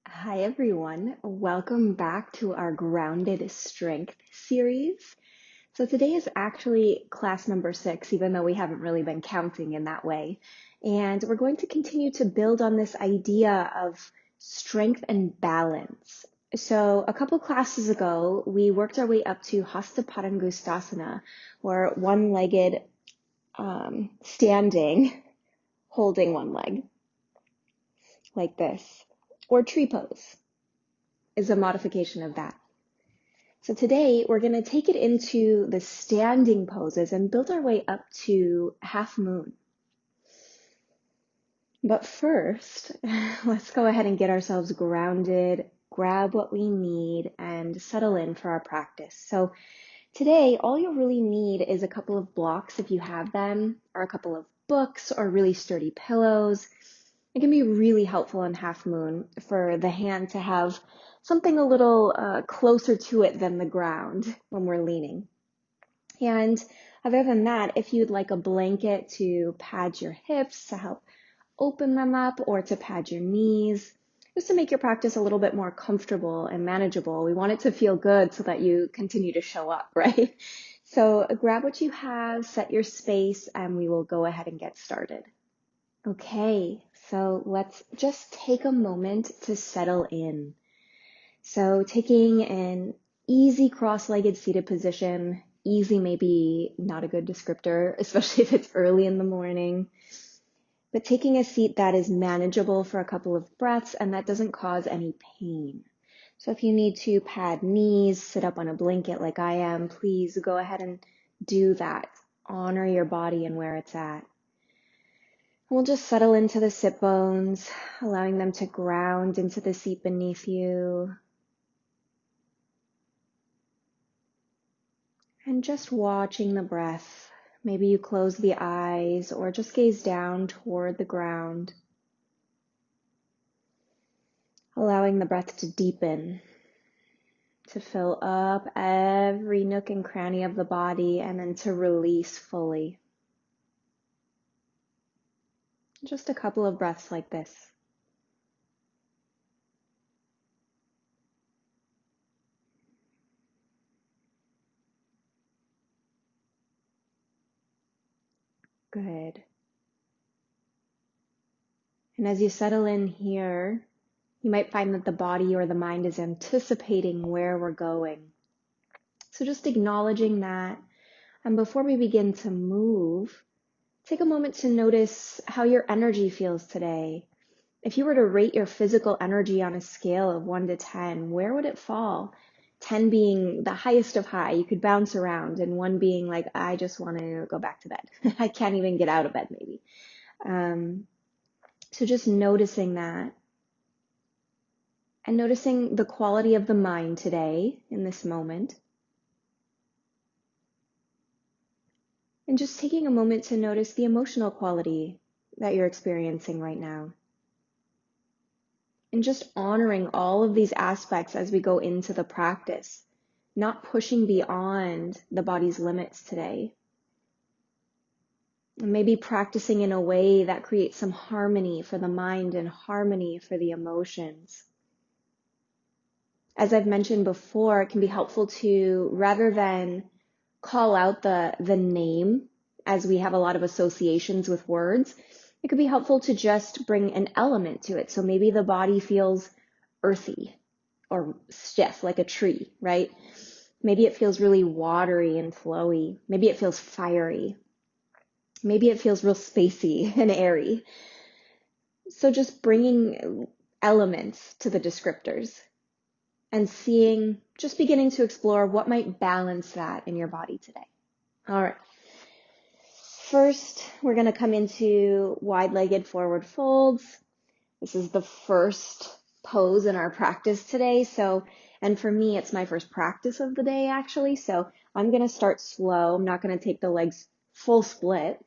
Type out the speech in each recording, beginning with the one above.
Hi everyone, welcome back to our Grounded Strength series. So today is actually class number 6, even though we haven't really been counting in that way. And we're going to continue to build on this idea of strength and balance. So a couple classes ago, we worked our way up to Hasta Padangusthasana, or one-legged standing, holding one leg, like this, or tree pose is a modification of that. So today we're going to take it into the standing poses and build our way up to half moon. But first, let's go ahead and get ourselves grounded, grab what we need, and settle in for our practice. So today, all you'll really need is a couple of blocks if you have them, or a couple of books, or really sturdy pillows. It can be really helpful in half moon for the hand to have something a little closer to it than the ground when we're leaning. And other than that, if you'd like a blanket to pad your hips to help open them up, or to pad your knees, just to make your practice a little bit more comfortable and manageable. We want it to feel good so that you continue to show up, right? So grab what you have, set your space, and we will go ahead and get started. Okay, so let's just take a moment to settle in. So taking an easy cross-legged seated position, easy may be not a good descriptor, especially if it's early in the morning, but taking a seat that is manageable for a couple of breaths and that doesn't cause any pain. So if you need to pad knees, sit up on a blanket like I am, please go ahead and do that. Honor your body and where it's at. We'll just settle into the sit bones, allowing them to ground into the seat beneath you. And just watching the breath. Maybe you close the eyes or just gaze down toward the ground. Allowing the breath to deepen, to fill up every nook and cranny of the body, and then to release fully. Just a couple of breaths like this. Good. And as you settle in here, you might find that the body or the mind is anticipating where we're going. So just acknowledging that. And before we begin to move, take a moment to notice how your energy feels today. If you were to rate your physical energy on a scale of 1 to 10, where would it fall? 10 being the highest of high, you could bounce around, and 1 being like, I just want to go back to bed. I can't even get out of bed, maybe. So just noticing that, and noticing the quality of the mind today in this moment. And just taking a moment to notice the emotional quality that you're experiencing right now. And just honoring all of these aspects as we go into the practice, not pushing beyond the body's limits today. And maybe practicing in a way that creates some harmony for the mind and harmony for the emotions. As I've mentioned before, it can be helpful to, rather than call out the name, as we have a lot of associations with words, it could be helpful to just bring an element to it. So maybe the body feels earthy or stiff, like a tree, right? Maybe it feels really watery and flowy. Maybe it feels fiery. Maybe it feels real spacey and airy. So just bringing elements to the descriptors and seeing, just beginning to explore what might balance that in your body today. All right. First, we're going to come into wide-legged forward folds. This is the first pose in our practice today. And for me, it's my first practice of the day, actually. So I'm going to start slow. I'm not going to take the legs full split,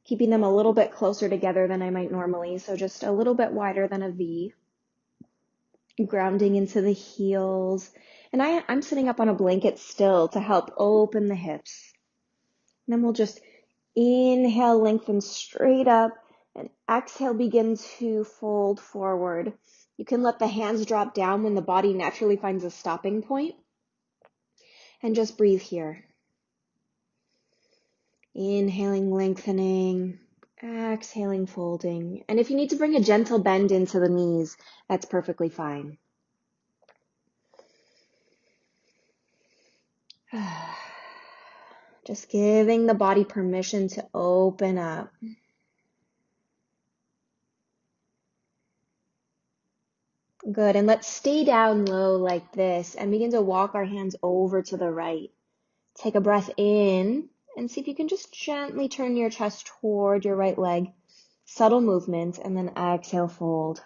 keeping them a little bit closer together than I might normally. So just a little bit wider than a V. Grounding into the heels. And I'm sitting up on a blanket still to help open the hips. And then we'll just inhale, lengthen straight up, And exhale, begin to fold forward. You can let the hands drop down when the body naturally finds a stopping point. And just breathe here. Inhaling, lengthening. Exhaling, folding. And if you need to bring a gentle bend into the knees, that's perfectly fine. Just giving the body permission to open up. Good, and let's stay down low like this and begin to walk our hands over to the right. Take a breath in and see if you can just gently turn your chest toward your right leg. Subtle movement, and then exhale, fold.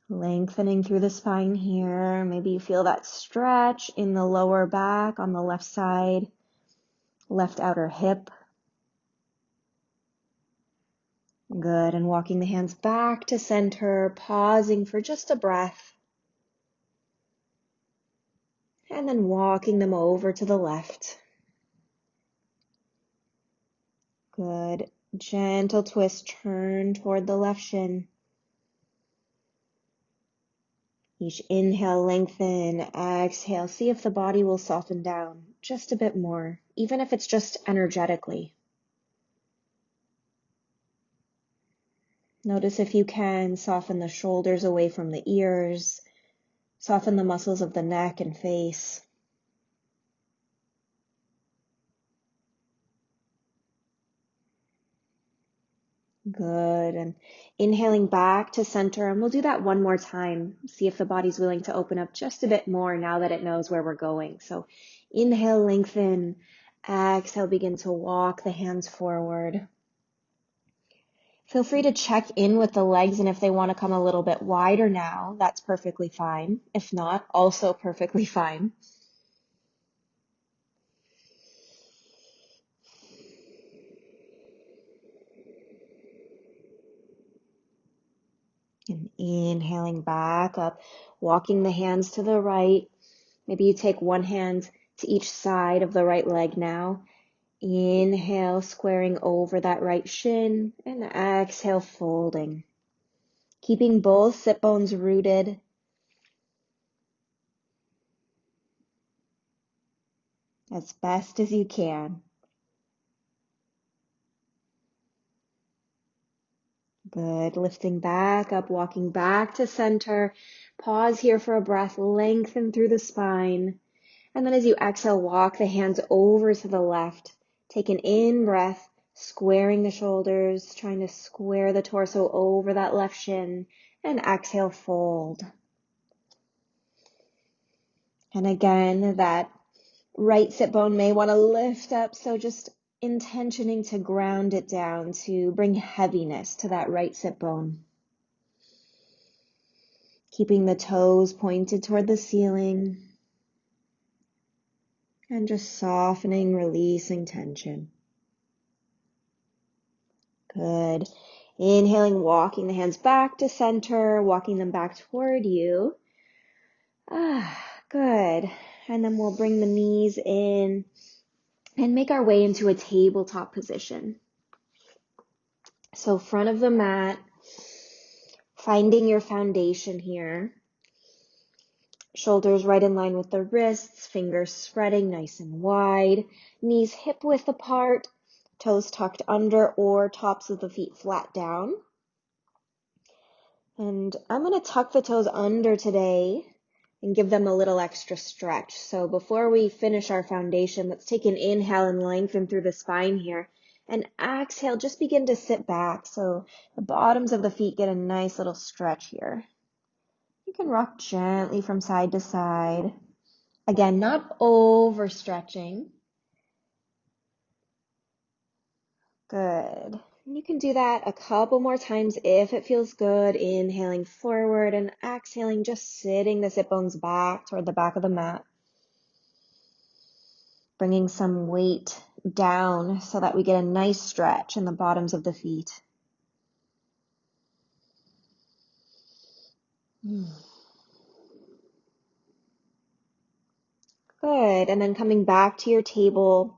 Lengthening through the spine here. Maybe you feel that stretch in the lower back on the left side, left outer hip. Good, and walking the hands back to center, pausing for just a breath. And then walking them over to the left. Good. Gentle twist, turn toward the left shin. Each inhale, lengthen. Exhale, see if the body will soften down just a bit more, even if it's just energetically. Notice if you can soften the shoulders away from the ears, soften the muscles of the neck and face. Good, and inhaling back to center, and we'll do that one more time. See if the body's willing to open up just a bit more now that it knows where we're going. So inhale, lengthen. Exhale, begin to walk the hands forward. Feel free to check in with the legs, and if they want to come a little bit wider now, that's perfectly fine. If not, also perfectly fine. And inhaling back up, walking the hands to the right. Maybe you take one hand to each side of the right leg now. Inhale, squaring over that right shin, and exhale, folding. Keeping both sit bones rooted. As best as you can. Good. Lifting back up, walking back to center. Pause here for a breath. Lengthen through the spine. And then as you exhale, walk the hands over to the left. Take an in breath, squaring the shoulders, trying to square the torso over that left shin. And exhale, fold. And again, that right sit bone may want to lift up, so just intentioning to ground it down to bring heaviness to that right sit bone. Keeping the toes pointed toward the ceiling and just softening, releasing tension. Good. Inhaling, walking the hands back to center, walking them back toward you. Good. And then we'll bring the knees in and make our way into a tabletop position. So front of the mat, finding your foundation here. Shoulders right in line with the wrists, fingers spreading nice and wide, knees hip width apart, toes tucked under or tops of the feet flat down. And I'm going to tuck the toes under today and give them a little extra stretch. So before we finish our foundation, let's take an inhale and lengthen through the spine here. And exhale, just begin to sit back so the bottoms of the feet get a nice little stretch here. You can rock gently from side to side. Again, not overstretching. Good. And you can do that a couple more times if it feels good. Inhaling forward and exhaling, just sitting the sit bones back toward the back of the mat. Bringing some weight down so that we get a nice stretch in the bottoms of the feet. Good. And then coming back to your table,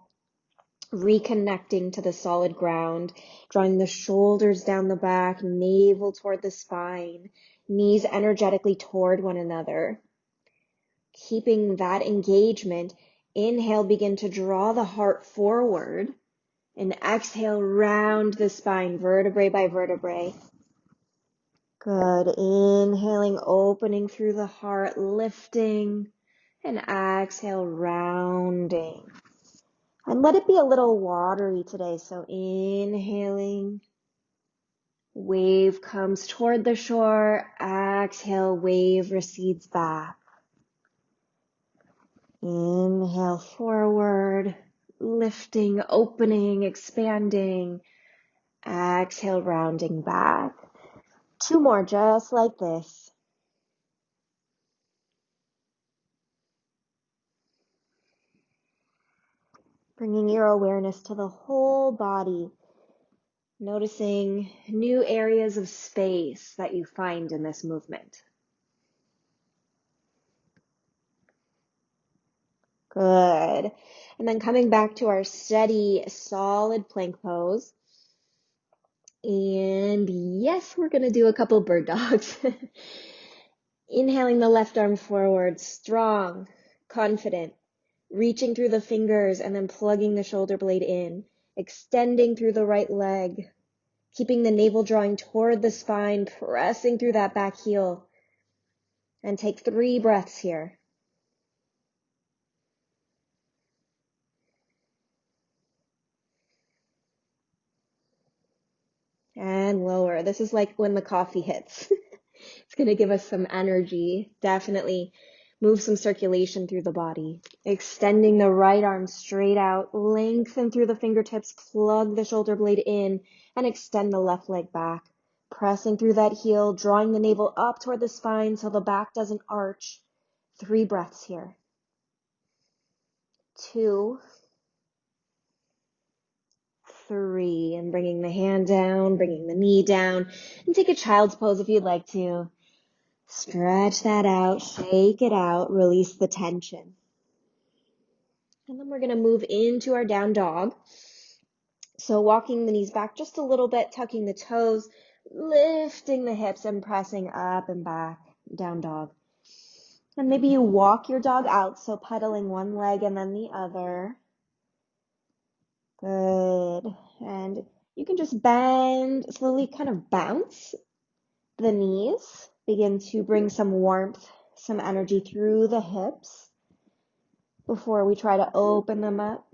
reconnecting to the solid ground, drawing the shoulders down the back, navel toward the spine, knees energetically toward one another. Keeping that engagement, inhale, begin to draw the heart forward, and exhale, round the spine, vertebrae by vertebrae. Good. Inhaling, opening through the heart, lifting, and exhale, rounding. And let it be a little watery today. So inhaling, wave comes toward the shore. Exhale, wave recedes back. Inhale forward, lifting, opening, expanding. Exhale, rounding back. 2 more just like this. Bringing your awareness to the whole body. Noticing new areas of space that you find in this movement. Good. And then coming back to our steady, solid plank pose. And yes, we're going to do a couple bird dogs. Inhaling the left arm forward, strong, confident, reaching through the fingers and then plugging the shoulder blade in, extending through the right leg, keeping the navel drawing toward the spine, pressing through that back heel. And take 3 breaths here. And lower. This is like when the coffee hits. It's going to give us some energy. Definitely move some circulation through the body. Extending the right arm straight out. Lengthen through the fingertips. Plug the shoulder blade in and extend the left leg back. Pressing through that heel, drawing the navel up toward the spine so the back doesn't arch. 3 breaths here. 2, 3, and bringing the hand down, bringing the knee down, and take a child's pose if you'd like to. Stretch that out, shake it out, release the tension. And then we're going to move into our down dog. So walking the knees back just a little bit, tucking the toes, lifting the hips and pressing up and back, down dog. And maybe you walk your dog out, so pedaling one leg and then the other. Good. And you can just bend, slowly kind of bounce the knees. Begin to bring some warmth, some energy through the hips before we try to open them up.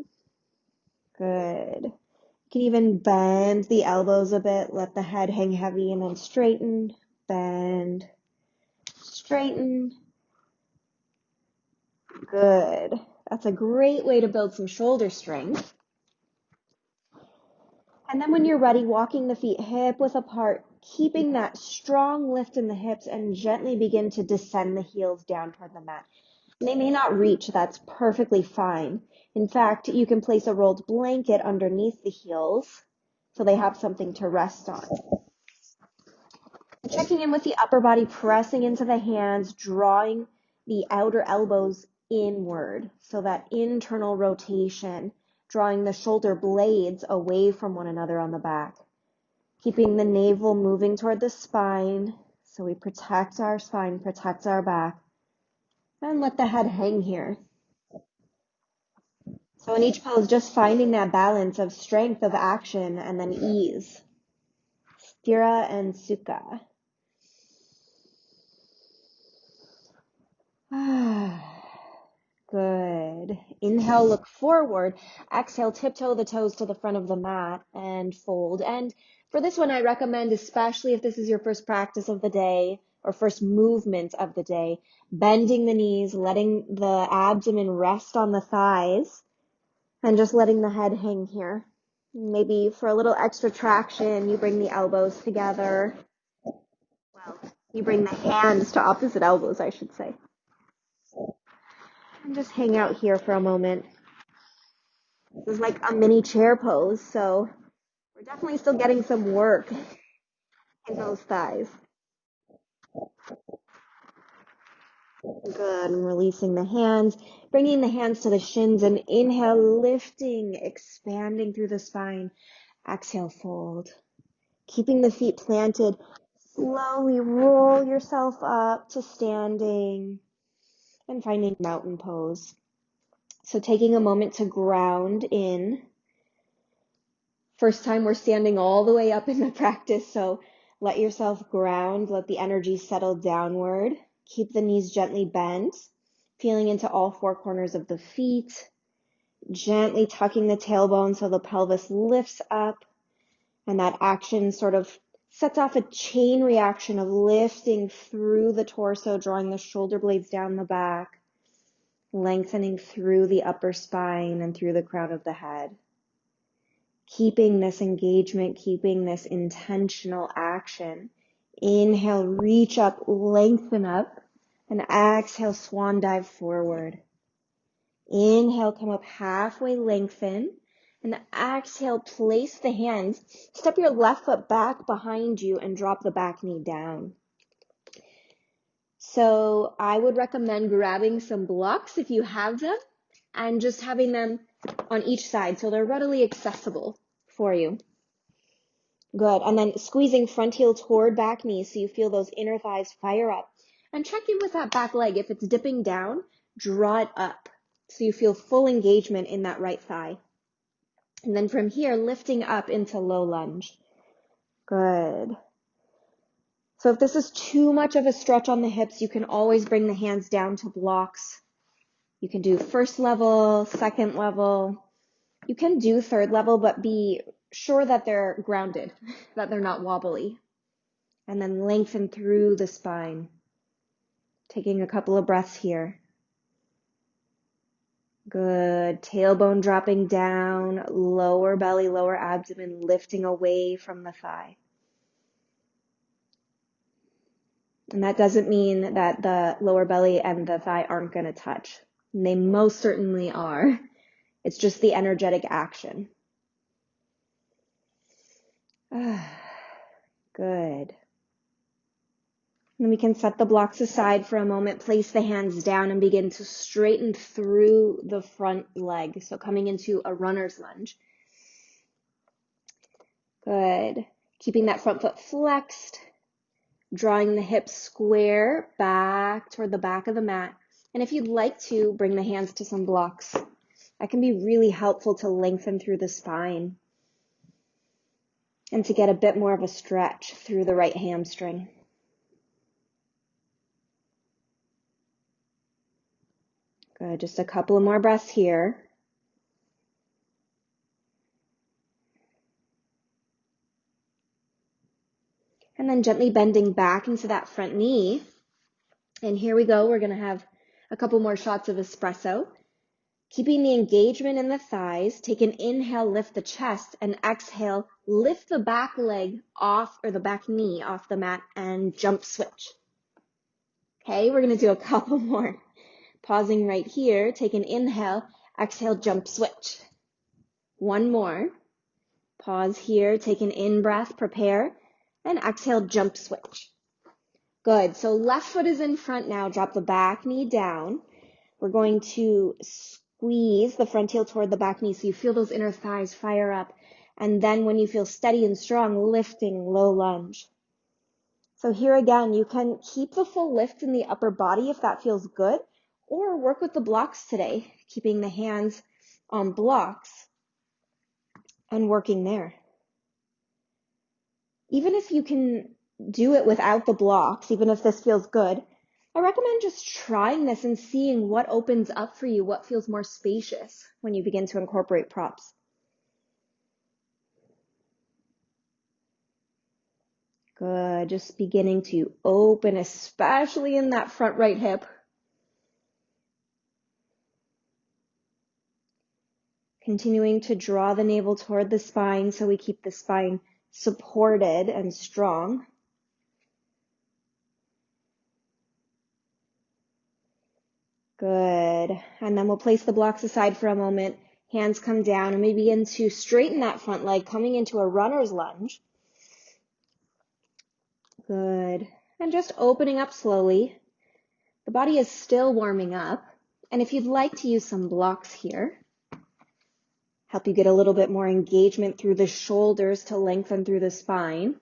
Good. You can even bend the elbows a bit, let the head hang heavy, and then straighten, bend, straighten. Good. That's a great way to build some shoulder strength. And then when you're ready, walking the feet hip width apart, keeping that strong lift in the hips, and gently begin to descend the heels down toward the mat. They may not reach, that's perfectly fine. In fact, you can place a rolled blanket underneath the heels so they have something to rest on. Checking in with the upper body, pressing into the hands, drawing the outer elbows inward, so that internal rotation, drawing the shoulder blades away from one another on the back. Keeping the navel moving toward the spine, so we protect our spine, protect our back, and let the head hang here. So in each pose, just finding that balance of strength of action and then ease. Sthira and Sukha. Good. Inhale, look forward. Exhale, tiptoe the toes to the front of the mat and fold. And for this one, I recommend, especially if this is your first practice of the day or first movement of the day, bending the knees, letting the abdomen rest on the thighs, and just letting the head hang here. Maybe for a little extra traction, you bring the elbows together. Well, you bring the hands to opposite elbows, I should say. And just hang out here for a moment. This is like a mini chair pose, so we're definitely still getting some work in those thighs. Good. And releasing the hands, bringing the hands to the shins and inhale, lifting, expanding through the spine. Exhale, fold. Keeping the feet planted, slowly roll yourself up to standing and finding mountain pose. So taking a moment to ground in. First time we're standing all the way up in the practice, so let yourself ground, let the energy settle downward. Keep the knees gently bent, feeling into all four corners of the feet, gently tucking the tailbone so the pelvis lifts up, and that action sort of sets off a chain reaction of lifting through the torso, drawing the shoulder blades down the back, lengthening through the upper spine and through the crown of the head. Keeping this engagement, keeping this intentional action. Inhale, reach up, lengthen up, and exhale, swan dive forward. Inhale, come up halfway, lengthen, and exhale, place the hands, step your left foot back behind you and drop the back knee down. So I would recommend grabbing some blocks if you have them and just having them on each side so they're readily accessible for you. Good. And then squeezing front heel toward back knee so you feel those inner thighs fire up. And check in with that back leg. If it's dipping down, draw it up so you feel full engagement in that right thigh. And then from here, lifting up into low lunge. Good. So if this is too much of a stretch on the hips, you can always bring the hands down to blocks. You can do first level, second level. You can do third level, but be sure that they're grounded, that they're not wobbly. And then lengthen through the spine. Taking a couple of breaths here. Good. Tailbone dropping down, lower belly, lower abdomen lifting away from the thigh. And that doesn't mean that the lower belly and the thigh aren't going to touch. They most certainly are. It's just the energetic action. Good. And we can set the blocks aside for a moment, place the hands down and begin to straighten through the front leg. So coming into a runner's lunge. Good. Keeping that front foot flexed, drawing the hips square back toward the back of the mat. And if you'd like to, bring the hands to some blocks. That can be really helpful to lengthen through the spine and to get a bit more of a stretch through the right hamstring. Good. Just a couple of more breaths here. And then gently bending back into that front knee. And here we go. We're going to have a couple more shots of espresso. Keeping the engagement in the thighs, take an inhale, lift the chest, and exhale, lift the back leg off, or the back knee off the mat and jump switch. Okay, we're going to do a couple more. Pausing right here, take an inhale, exhale, jump switch. One more. Pause here, take an in-breath, prepare, and exhale, jump switch. Good. So left foot is in front now. Drop the back knee down. We're going to squeeze the front heel toward the back knee so you feel those inner thighs fire up. And then when you feel steady and strong, lifting, low lunge. So here again, you can keep the full lift in the upper body if that feels good, or work with the blocks today, keeping the hands on blocks and working there. Even if you can do it without the blocks, even if this feels good, I recommend just trying this and seeing what opens up for you, what feels more spacious when you begin to incorporate props. Good. Just beginning to open, especially in that front right hip. Continuing to draw the navel toward the spine so we keep the spine supported and strong. Good. And then we'll place the blocks aside for a moment. Hands come down and we begin to straighten that front leg, coming into a runner's lunge. Good. And just opening up slowly. The body is still warming up. And if you'd like to use some blocks here, help you get a little bit more engagement through the shoulders to lengthen through the spine.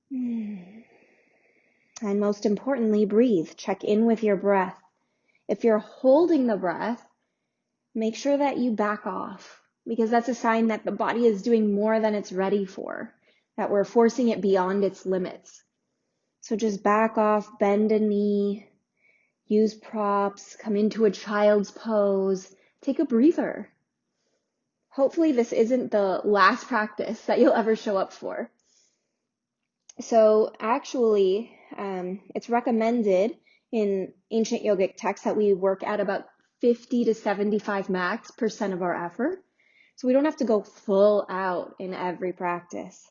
And most importantly, breathe. Check in with your breath. If you're holding the breath, make sure that you back off, because that's a sign that the body is doing more than it's ready for, that we're forcing it beyond its limits. So just back off, bend a knee, use props, come into a child's pose, take a breather. Hopefully this isn't the last practice that you'll ever show up for. So actually, it's recommended in ancient yogic texts that we work at about 50 to 75 max% of our effort. So we don't have to go full out in every practice.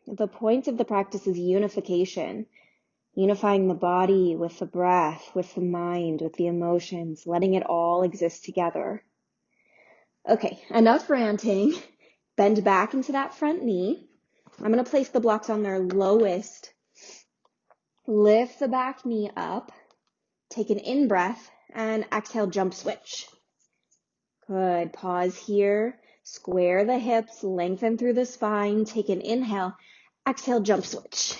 The point of the practice is unification, unifying the body with the breath, with the mind, with the emotions, letting it all exist together. Okay, enough ranting. Bend back into that front knee. I'm going to place the blocks on their lowest. Lift the back knee up. Take an in-breath and exhale, jump switch. Good. Pause here. Square the hips, lengthen through the spine. Take an inhale. Exhale, jump switch.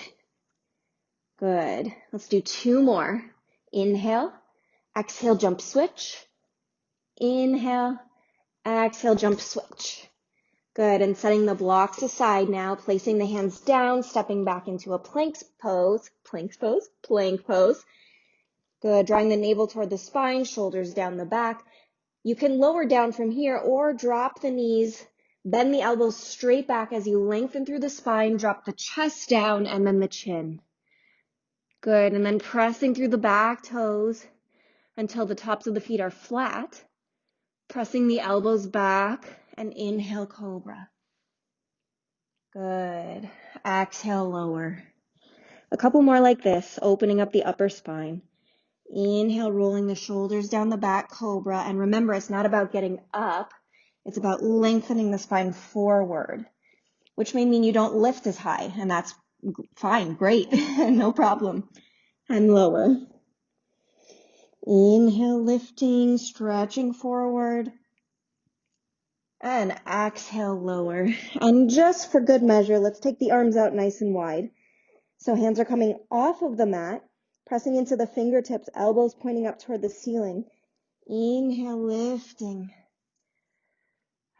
Good. Let's do 2 more. Inhale. Exhale, jump switch. Inhale. Exhale, jump switch. Good. And setting the blocks aside now, placing the hands down, stepping back into a plank pose. Good. Drawing the navel toward the spine, shoulders down the back. You can lower down from here or drop the knees, bend the elbows straight back as you lengthen through the spine, drop the chest down and then the chin. Good. And then pressing through the back toes until the tops of the feet are flat. Pressing the elbows back and inhale, cobra. Good. Exhale, lower. A couple more like this, opening up the upper spine. Inhale, rolling the shoulders down the back, cobra. And remember, it's not about getting up. It's about lengthening the spine forward, which may mean you don't lift as high. And that's fine, great, no problem. And lower. Inhale, lifting, stretching forward. And exhale, lower. And just for good measure, let's take the arms out nice and wide. So hands are coming off of the mat, pressing into the fingertips, elbows pointing up toward the ceiling. Inhale, lifting.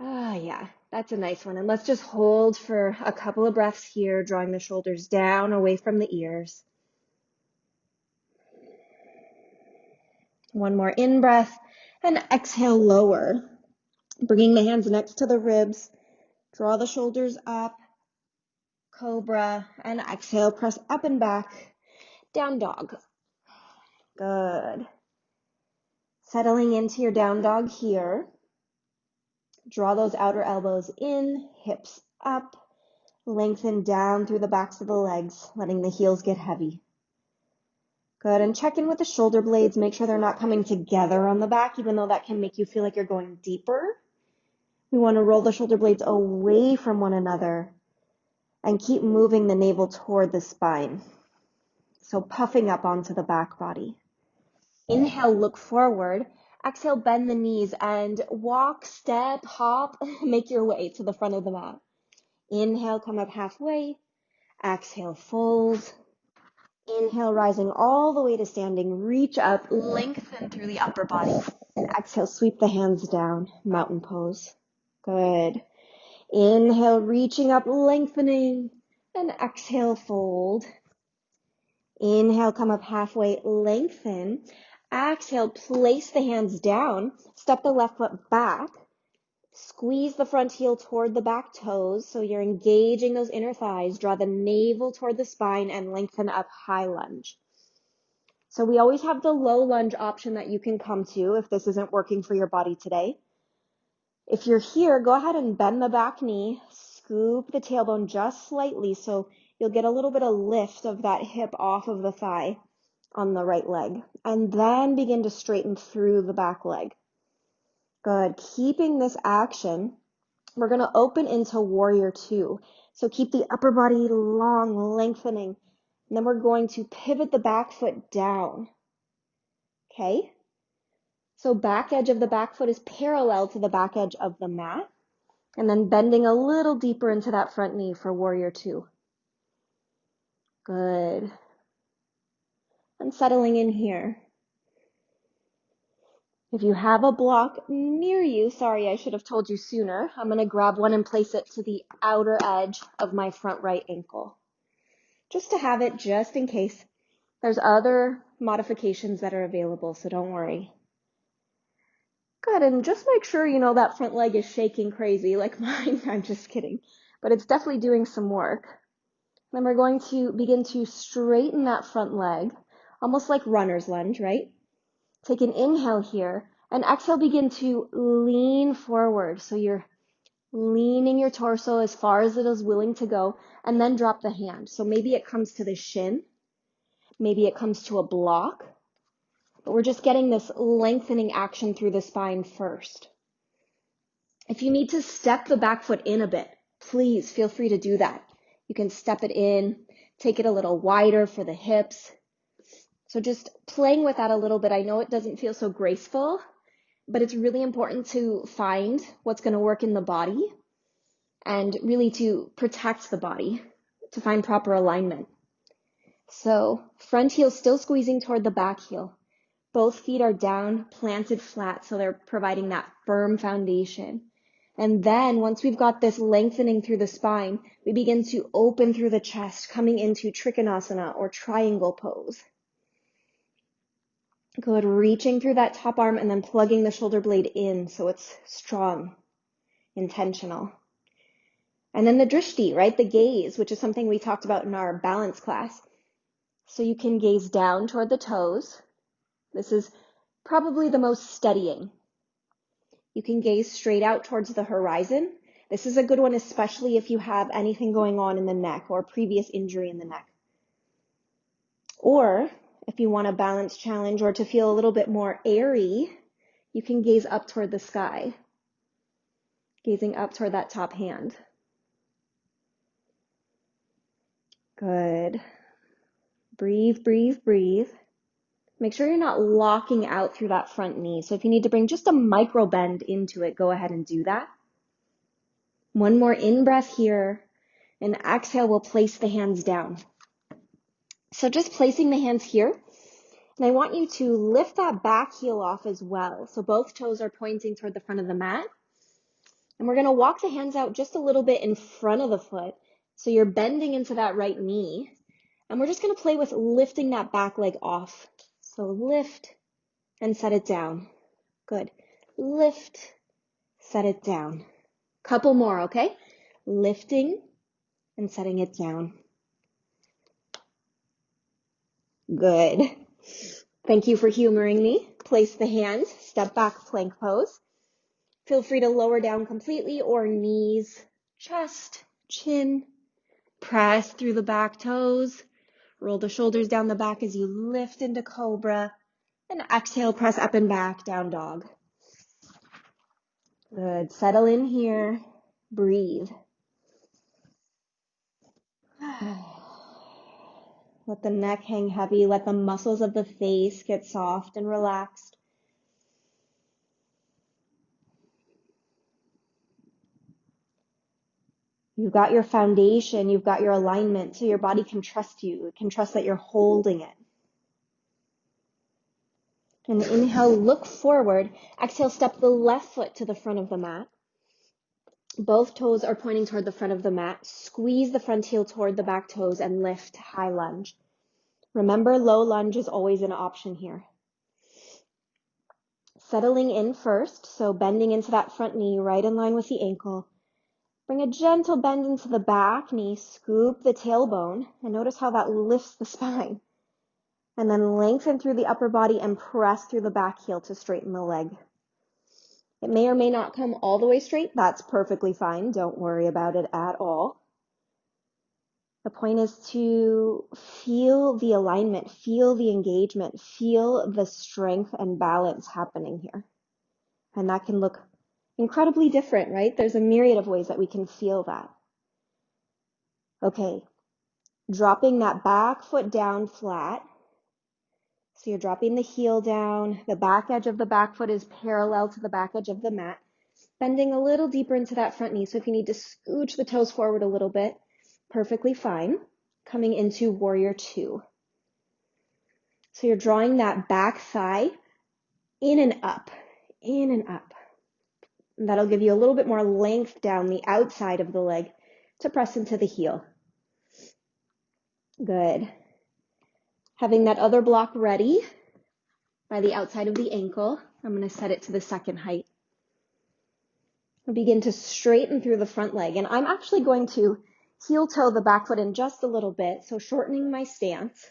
Yeah, that's a nice one. And let's just hold for a couple of breaths here, drawing the shoulders down, away from the ears. One more in-breath, and exhale, lower. Bringing the hands next to the ribs, draw the shoulders up, cobra, and exhale, press up and back, down dog. Good. Settling into your down dog here. Draw those outer elbows in, hips up, lengthen down through the backs of the legs, letting the heels get heavy. Good, and check in with the shoulder blades. Make sure they're not coming together on the back, even though that can make you feel like you're going deeper. We want to roll the shoulder blades away from one another and keep moving the navel toward the spine. So puffing up onto the back body. Inhale, look forward. Exhale, bend the knees and walk, step, hop, make your way to the front of the mat. Inhale, come up halfway. Exhale, fold. Inhale, rising all the way to standing. Reach up, lengthen through the upper body. And exhale, sweep the hands down, mountain pose. Good. Inhale, reaching up, lengthening. And exhale, fold. Inhale, come up halfway, lengthen. Exhale, place the hands down. Step the left foot back. Squeeze the front heel toward the back toes so you're engaging those inner thighs. Draw the navel toward the spine and lengthen up, high lunge. So we always have the low lunge option that you can come to if this isn't working for your body today. If you're here, go ahead and bend the back knee, scoop the tailbone just slightly so you'll get a little bit of lift of that hip off of the thigh on the right leg. And then begin to straighten through the back leg. Good. Keeping this action We're going to open into warrior two. So keep the upper body long, lengthening. And then we're going to pivot the back foot down. Okay? So back edge of the back foot is parallel to the back edge of the mat. And then bending a little deeper into that front knee for warrior two. Good. And settling in here. If you have a block near you, sorry, I should have told you sooner, I'm going to grab one and place it to the outer edge of my front right ankle. Just to have it, just in case. There's other modifications that are available, so don't worry. Good, and just make sure you know that front leg is shaking crazy like mine. I'm just kidding. But it's definitely doing some work. Then we're going to begin to straighten that front leg, almost like runner's lunge, right? Take an inhale here, and exhale, begin to lean forward. So you're leaning your torso as far as it is willing to go, and then drop the hand. So maybe it comes to the shin, maybe it comes to a block, but we're just getting this lengthening action through the spine first. If you need to step the back foot in a bit, please feel free to do that. You can step it in, take it a little wider for the hips. So just playing with that a little bit. I know it doesn't feel so graceful, but it's really important to find what's going to work in the body and really to protect the body, to find proper alignment. So front heel still squeezing toward the back heel. Both feet are down, planted flat, so they're providing that firm foundation. And then once we've got this lengthening through the spine, we begin to open through the chest, coming into Trikonasana or triangle pose. Good, reaching through that top arm and then plugging the shoulder blade in so it's strong, intentional. And then the drishti, right? The gaze, which is something we talked about in our balance class. So you can gaze down toward the toes. This is probably the most steadying. You can gaze straight out towards the horizon. This is a good one, especially if you have anything going on in the neck or previous injury in the neck. Or if you want a balance challenge or to feel a little bit more airy, you can gaze up toward the sky, gazing up toward that top hand. Good. Breathe, breathe, breathe. Make sure you're not locking out through that front knee. So if you need to bring just a micro bend into it, go ahead and do that. One more in-breath here, and exhale, we'll place the hands down. So just placing the hands here, and I want you to lift that back heel off as well. So both toes are pointing toward the front of the mat. And we're going to walk the hands out just a little bit in front of the foot. So you're bending into that right knee. And we're just going to play with lifting that back leg off. So lift and set it down. Good. Lift, set it down. Couple more, okay? Lifting and setting it down. Good. Thank you for humoring me. Place the hands, step back, plank pose. Feel free to lower down completely or knees, chest, chin. Press through the back toes. Roll the shoulders down the back as you lift into cobra. And exhale, press up and back, down dog. Good. Settle in here. Breathe. Let the neck hang heavy. Let the muscles of the face get soft and relaxed. You've got your foundation. You've got your alignment, so your body can trust you. It can trust that you're holding it. And inhale, look forward. Exhale, step the left foot to the front of the mat. Both toes are pointing toward the front of the mat. Squeeze the front heel toward the back toes and lift, high lunge. Remember, low lunge is always an option here. Settling in first, so bending into that front knee right in line with the ankle. Bring a gentle bend into the back knee, scoop the tailbone, and notice how that lifts the spine. And then lengthen through the upper body and press through the back heel to straighten the leg. It may or may not come all the way straight. That's perfectly fine. Don't worry about it at all. The point is to feel the alignment, feel the engagement, feel the strength and balance happening here. And that can look Incredibly different, right? There's a myriad of ways that we can feel that. Okay, dropping that back foot down flat. So you're dropping the heel down. The back edge of the back foot is parallel to the back edge of the mat. Bending a little deeper into that front knee. So if you need to scooch the toes forward a little bit, perfectly fine. Coming into warrior two. So you're drawing that back thigh in and up, in and up. And that'll give you a little bit more length down the outside of the leg to press into the heel. Good. Having that other block ready by the outside of the ankle. I'm going to set it to the second height. I'll begin to straighten through the front leg. And I'm actually going to heel toe the back foot in just a little bit. So shortening my stance.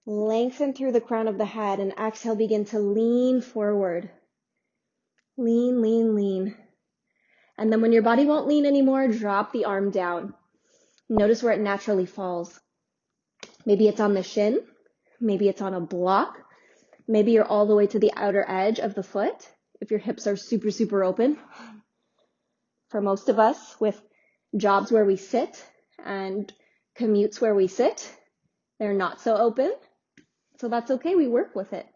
Lengthen through the crown of the head and exhale, begin to lean forward. Lean, lean, lean. And then when your body won't lean anymore, drop the arm down. Notice where it naturally falls. Maybe it's on the shin. Maybe it's on a block. Maybe you're all the way to the outer edge of the foot if your hips are super, super open. For most of us with jobs where we sit and commutes where we sit, they're not so open. So that's okay. We work with it.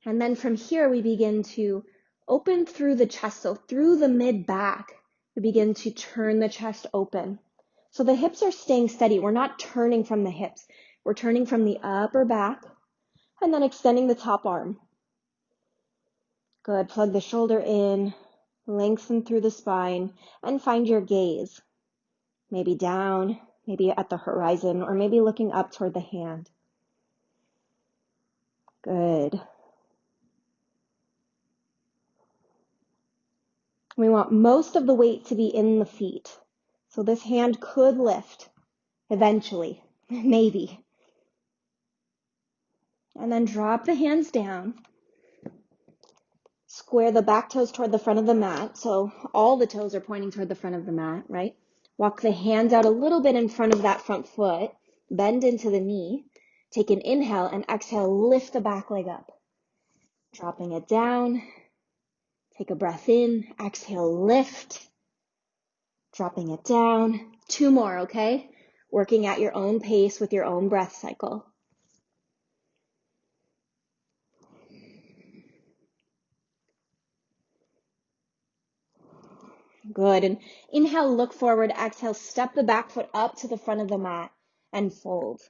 And then from here, we begin to open through the chest. So through the mid back, we begin to turn the chest open. So the hips are staying steady. We're not turning from the hips. We're turning from the upper back and then extending the top arm. Good. Plug the shoulder in, lengthen through the spine, and find your gaze. Maybe down, maybe at the horizon, or maybe looking up toward the hand. Good. We want most of the weight to be in the feet. So this hand could lift eventually, maybe. And then drop the hands down. Square the back toes toward the front of the mat. So all the toes are pointing toward the front of the mat, right? Walk the hands out a little bit in front of that front foot. Bend into the knee. Take an inhale and exhale, lift the back leg up. Dropping it down. Take a breath in, exhale, lift. Dropping it down. 2 more, okay? Working at your own pace with your own breath cycle. Good. And inhale, look forward. Exhale, step the back foot up to the front of the mat and fold.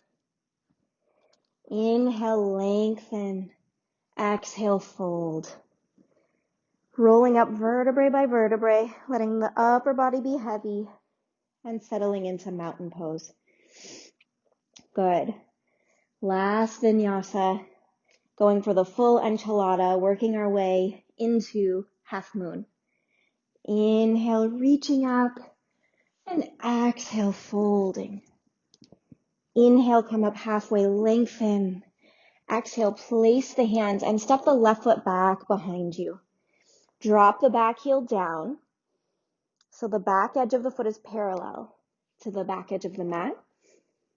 Inhale, lengthen. Exhale, fold. Rolling up vertebrae by vertebrae, letting the upper body be heavy and settling into mountain pose. Good. Last vinyasa, going for the full enchilada, working our way into half moon. Inhale, reaching up, and exhale, folding. Inhale, come up halfway, lengthen. Exhale, place the hands and step the left foot back behind you. Drop the back heel down so the back edge of the foot is parallel to the back edge of the mat.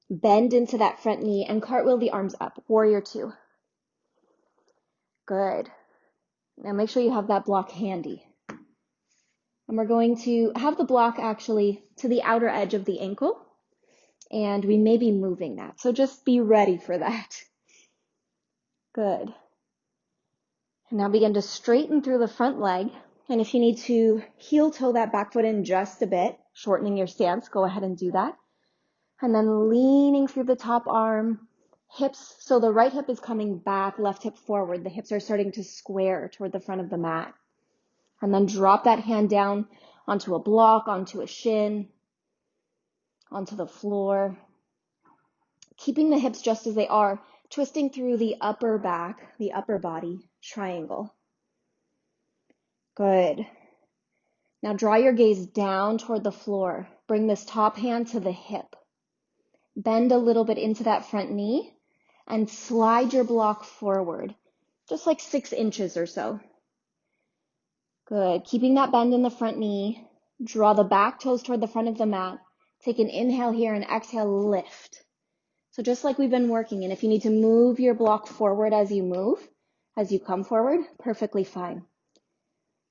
Bend into that front knee and cartwheel the arms up. Warrior two. Good. Now make sure you have that block handy. And we're going to have the block actually to the outer edge of the ankle. And we may be moving that. So just be ready for that. Good. And now begin to straighten through the front leg. And if you need to heel toe that back foot in just a bit, shortening your stance, go ahead and do that. And then leaning through the top arm, hips. So the right hip is coming back, left hip forward. The hips are starting to square toward the front of the mat. And then drop that hand down onto a block, onto a shin, onto the floor. Keeping the hips just as they are, twisting through the upper back, the upper body triangle. Good. Now draw your gaze down toward the floor. Bring this top hand to the hip. Bend a little bit into that front knee and slide your block forward, just like 6 inches or so. Good. Keeping that bend in the front knee. Draw the back toes toward the front of the mat. Take an inhale here and exhale, lift. So just like we've been working, and if you need to move your block forward as you move, as you come forward, perfectly fine.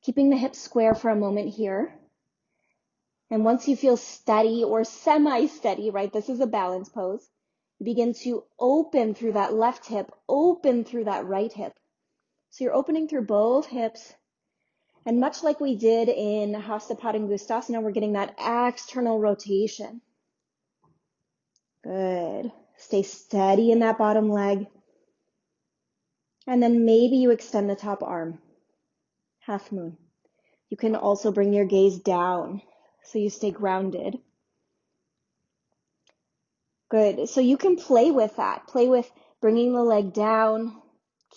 Keeping the hips square for a moment here. And once you feel steady or semi-steady, right, this is a balance pose, you begin to open through that left hip, open through that right hip. So you're opening through both hips. And much like we did in Hasta Padangustasana, we're getting that external rotation. Good. Stay steady in that bottom leg. And then maybe you extend the top arm. Half moon. You can also bring your gaze down so you stay grounded. Good. So you can play with that. Play with bringing the leg down,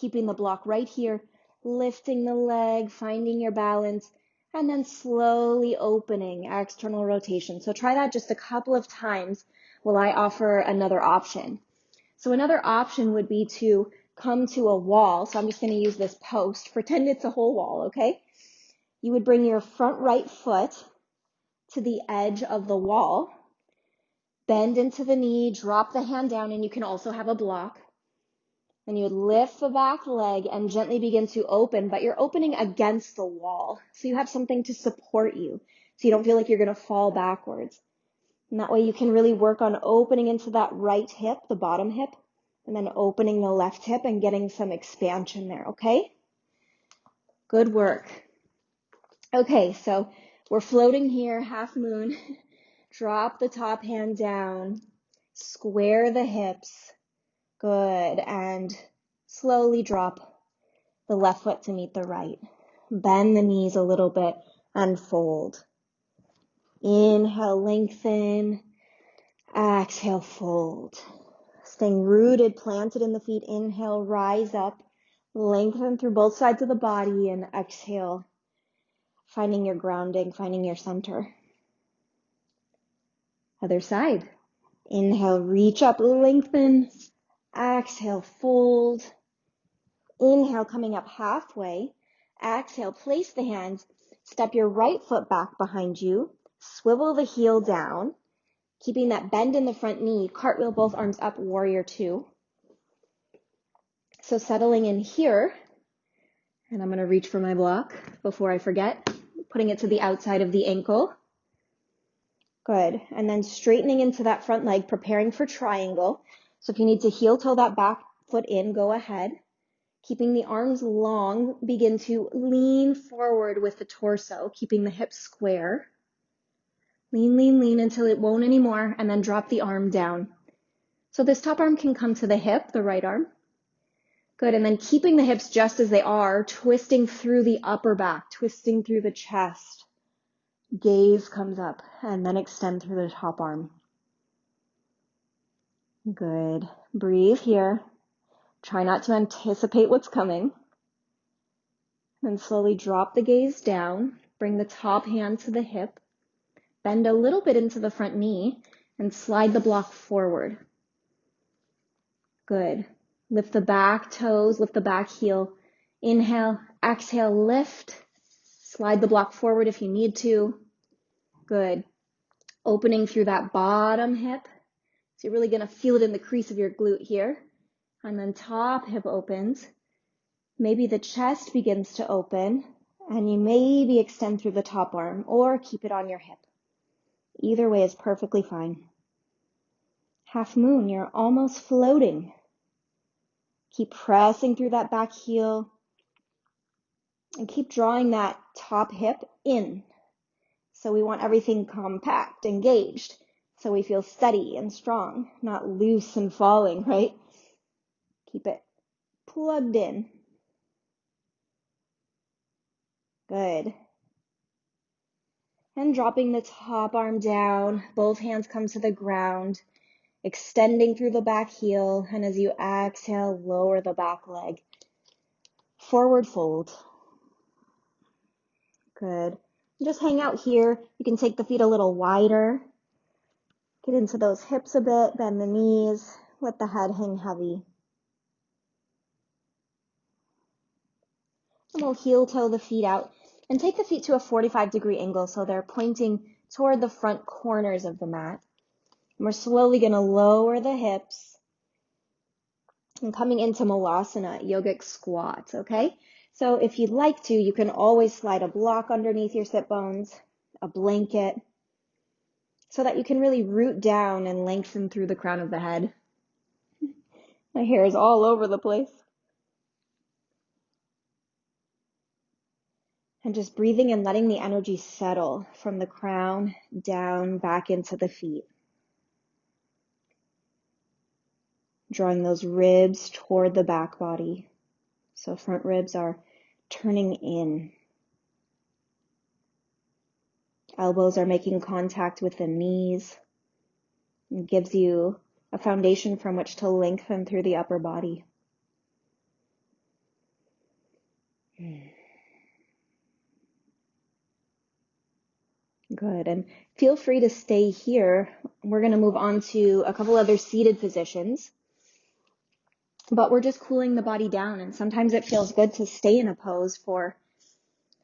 keeping the block right here, lifting the leg, finding your balance, and then slowly opening external rotation. So try that just a couple of times while I offer another option. So another option would be to come to a wall. So I'm just going to use this post. Pretend it's a whole wall, okay? You would bring your front right foot to the edge of the wall. Bend into the knee, drop the hand down, and you can also have a block. Then you would lift the back leg and gently begin to open, but you're opening against the wall. So you have something to support you. So you don't feel like you're going to fall backwards. And that way you can really work on opening into that right hip, the bottom hip, and then opening the left hip and getting some expansion there, okay? Good work. Okay, so we're floating here, half moon. Drop the top hand down, square the hips, good, and slowly drop the left foot to meet the right. Bend the knees a little bit and fold. Inhale, lengthen, exhale, fold. Staying rooted, planted in the feet, inhale, rise up, lengthen through both sides of the body, and exhale, finding your grounding, finding your center. Other side. Inhale, reach up, lengthen. Exhale, fold. Inhale, coming up halfway. Exhale, place the hands. Step your right foot back behind you. Swivel the heel down. Keeping that bend in the front knee. Cartwheel both arms up, warrior two. So settling in here. And I'm going to reach for my block before I forget. Putting it to the outside of the ankle. Good. And then straightening into that front leg, preparing for triangle. So if you need to heel toe that back foot in, go ahead. Keeping the arms long, begin to lean forward with the torso, keeping the hips square. Lean, lean, lean until it won't anymore, and then drop the arm down. So this top arm can come to the hip, the right arm. Good, and then keeping the hips just as they are, twisting through the upper back, twisting through the chest. Gaze comes up, and then extend through the top arm. Good. Breathe here. Try not to anticipate what's coming. Then slowly drop the gaze down. Bring the top hand to the hip. Bend a little bit into the front knee and slide the block forward. Good. Lift the back toes, lift the back heel. Inhale, exhale, lift. Slide the block forward if you need to. Good. Opening through that bottom hip. So you're really going to feel it in the crease of your glute here. And then top hip opens. Maybe the chest begins to open and you maybe extend through the top arm or keep it on your hip. Either way is perfectly fine. Half moon, you're almost floating. Keep pressing through that back heel and keep drawing that top hip in. So we want everything compact, engaged, so we feel steady and strong, not loose and falling, right? Keep it plugged in. Good. And dropping the top arm down, both hands come to the ground, extending through the back heel, and as you exhale, lower the back leg. Forward fold. Good. Just hang out here. You can take the feet a little wider. Get into those hips a bit, bend the knees, let the head hang heavy. And we'll heel toe the feet out and take the feet to a 45-degree angle so they're pointing toward the front corners of the mat. And we're slowly going to lower the hips and coming into Malasana, yogic squats, okay? So if you'd like to, you can always slide a block underneath your sit bones, a blanket, so that you can really root down and lengthen through the crown of the head. My hair is all over the place. And just breathing and letting the energy settle from the crown down back into the feet. Drawing those ribs toward the back body. So front ribs are turning in. Elbows are making contact with the knees. It gives you a foundation from which to lengthen through the upper body. Good. And feel free to stay here. We're going to move on to a couple other seated positions, but we're just cooling the body down. And sometimes it feels good to stay in a pose for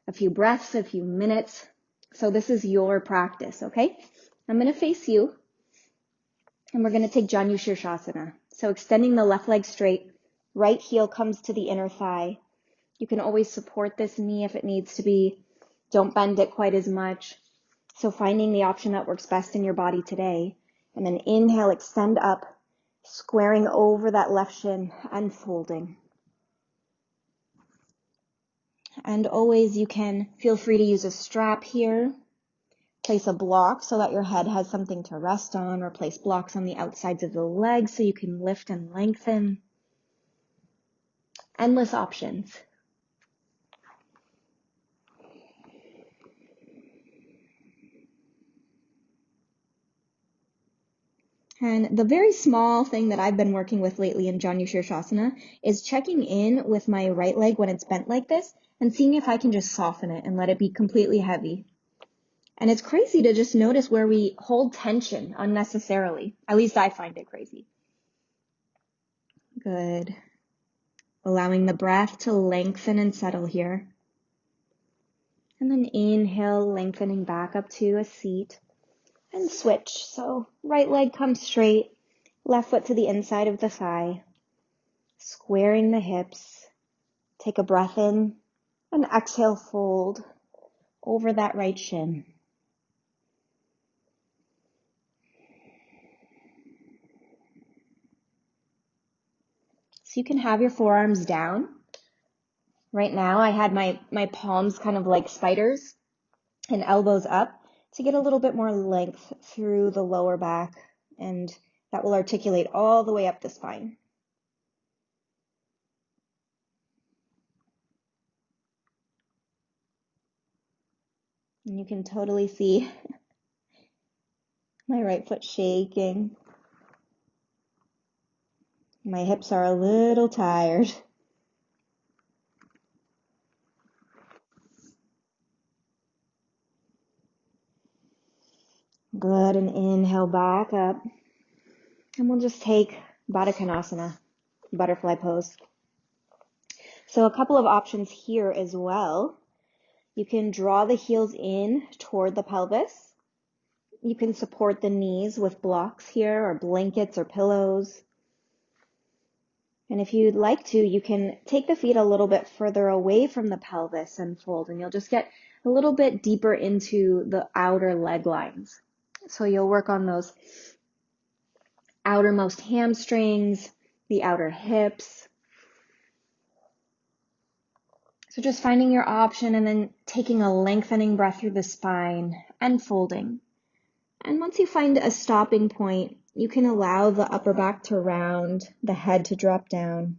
a few breaths, a few minutes. So this is your practice, okay? I'm going to face you, and we're going to take Janu Shirshasana. So extending the left leg straight, right heel comes to the inner thigh. You can always support this knee if it needs to be. Don't bend it quite as much. So finding the option that works best in your body today. And then inhale, extend up, squaring over that left shin and folding. And always you can feel free to use a strap here. Place a block so that your head has something to rest on, or place blocks on the outsides of the legs so you can lift and lengthen. Endless options. And the very small thing that I've been working with lately in Janu Shirshasana is checking in with my right leg when it's bent like this and seeing if I can just soften it and let it be completely heavy. And it's crazy to just notice where we hold tension unnecessarily. At least I find it crazy. Good. Allowing the breath to lengthen and settle here. And then inhale, lengthening back up to a seat. And switch. So right leg comes straight, left foot to the inside of the thigh, squaring the hips. Take a breath in and exhale, fold over that right shin. So you can have your forearms down. Right now I had my palms kind of like spiders and elbows up to get a little bit more length through the lower back, and that will articulate all the way up the spine. And you can totally see my right foot shaking. My hips are a little tired. Good, and inhale back up. And we'll just take Baddha Konasana, butterfly pose. So a couple of options here as well. You can draw the heels in toward the pelvis. You can support the knees with blocks here, or blankets or pillows. And if you'd like to, you can take the feet a little bit further away from the pelvis and fold, and you'll just get a little bit deeper into the outer leg lines. So you'll work on those outermost hamstrings, the outer hips. So just finding your option and then taking a lengthening breath through the spine and folding. And once you find a stopping point, you can allow the upper back to round, the head to drop down.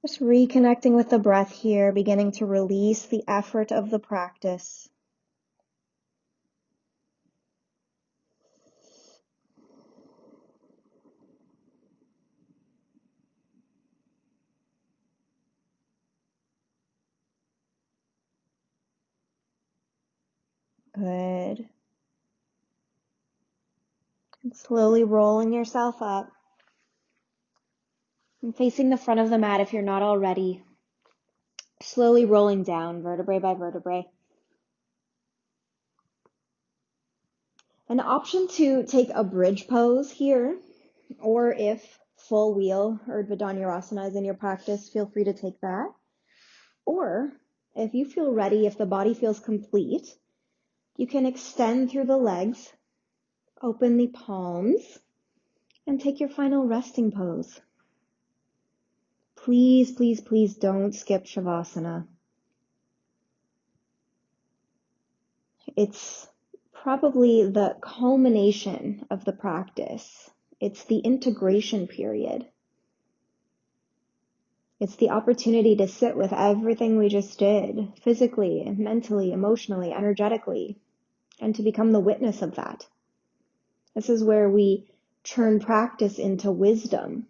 Just reconnecting with the breath here, beginning to release the effort of the practice. Good. And slowly rolling yourself up and facing the front of the mat if you're not already. Slowly rolling down vertebrae by vertebrae. An option to take a bridge pose here, or if full wheel or Urdhva Dhanurasana is in your practice, feel free to take that. Or if you feel ready, if the body feels complete, you can extend through the legs, open the palms, and take your final resting pose. Please, please, please don't skip Shavasana. It's probably the culmination of the practice. It's the integration period. It's the opportunity to sit with everything we just did, physically, mentally, emotionally, energetically, and to become the witness of that. This is where we turn practice into wisdom.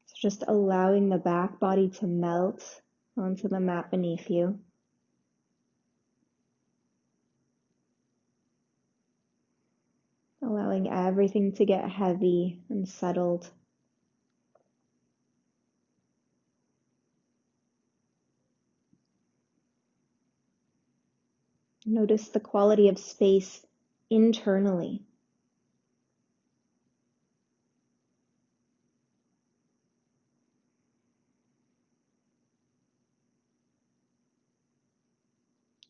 So just allowing the back body to melt onto the mat beneath you. Allowing everything to get heavy and settled. Notice the quality of space internally.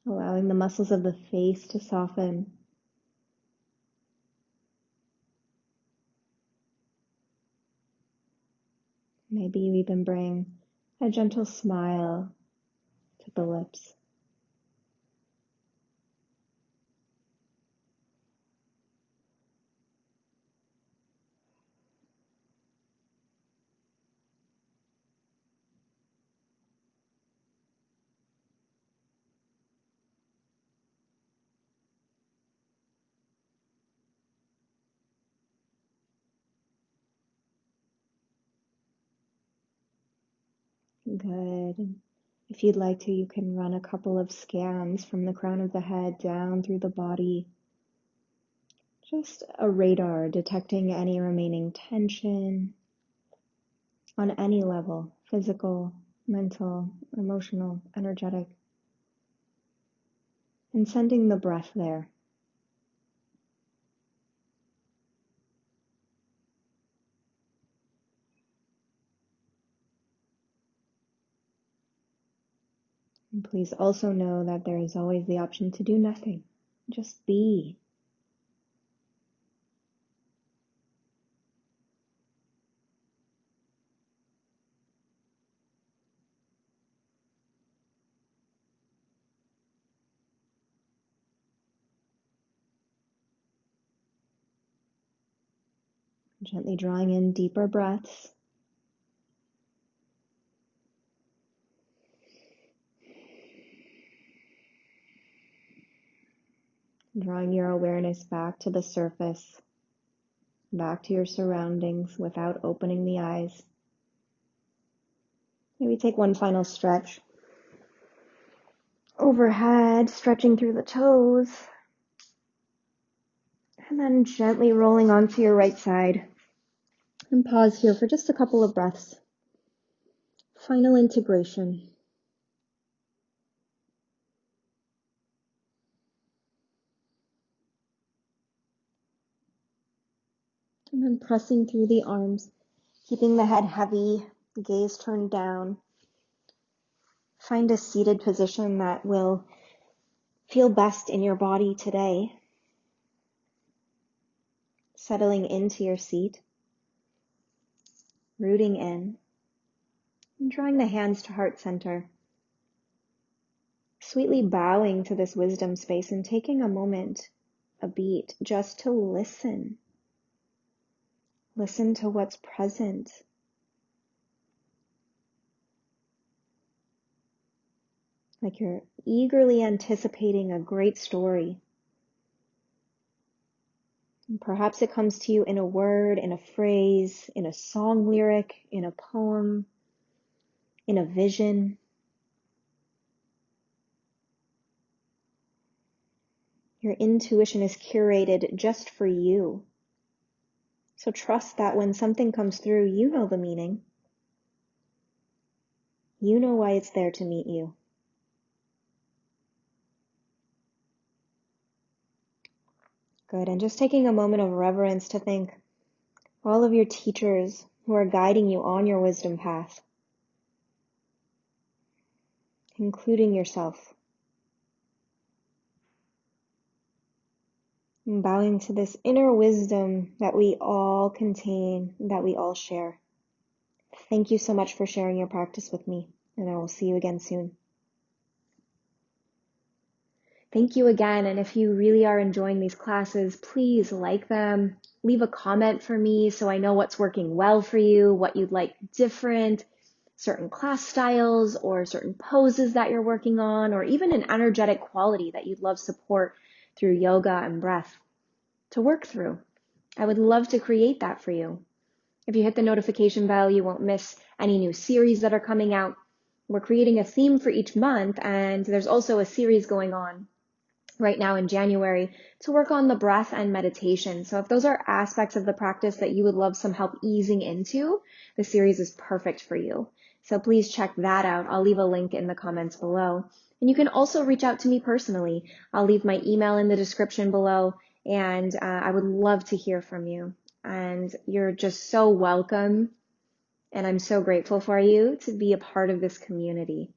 Allowing the muscles of the face to soften. Maybe you even bring a gentle smile to the lips. Good. If you'd like to, you can run a couple of scans from the crown of the head down through the body. Just a radar detecting any remaining tension on any level, physical, mental, emotional, energetic, and sending the breath there. And please also know that there is always the option to do nothing. Just be. Gently drawing in deeper breaths. Drawing your awareness back to the surface, back to your surroundings without opening the eyes. Maybe take one final stretch. Overhead, stretching through the toes. And then gently rolling onto your right side. And pause here for just a couple of breaths. Final integration. And then pressing through the arms, keeping the head heavy, the gaze turned down. Find a seated position that will feel best in your body today. Settling into your seat, rooting in, and drawing the hands to heart center. Sweetly bowing to this wisdom space and taking a moment, a beat, just to listen. Listen to what's present. Like you're eagerly anticipating a great story. And perhaps it comes to you in a word, in a phrase, in a song lyric, in a poem, in a vision. Your intuition is curated just for you. So trust that when something comes through, you know the meaning. You know why it's there to meet you. Good. And just taking a moment of reverence to thank all of your teachers who are guiding you on your wisdom path, including yourself. And bowing to this inner wisdom that we all contain, that we all share. Thank you so much for sharing your practice with me, and I will see you again soon. Thank you again, and if you really are enjoying these classes, please like them, leave a comment for me so I know what's working well for you, what you'd like different, certain class styles or certain poses that you're working on, or even an energetic quality that you'd love support through yoga and breath to work through. I would love to create that for you. If you hit the notification bell, you won't miss any new series that are coming out. We're creating a theme for each month, and there's also a series going on right now in January to work on the breath and meditation. So if those are aspects of the practice that you would love some help easing into, the series is perfect for you. So please check that out. I'll leave a link in the comments below. And you can also reach out to me personally. I'll leave my email in the description below, and I would love to hear from you. And you're just so welcome. And I'm so grateful for you to be a part of this community.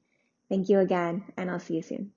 Thank you again, and I'll see you soon.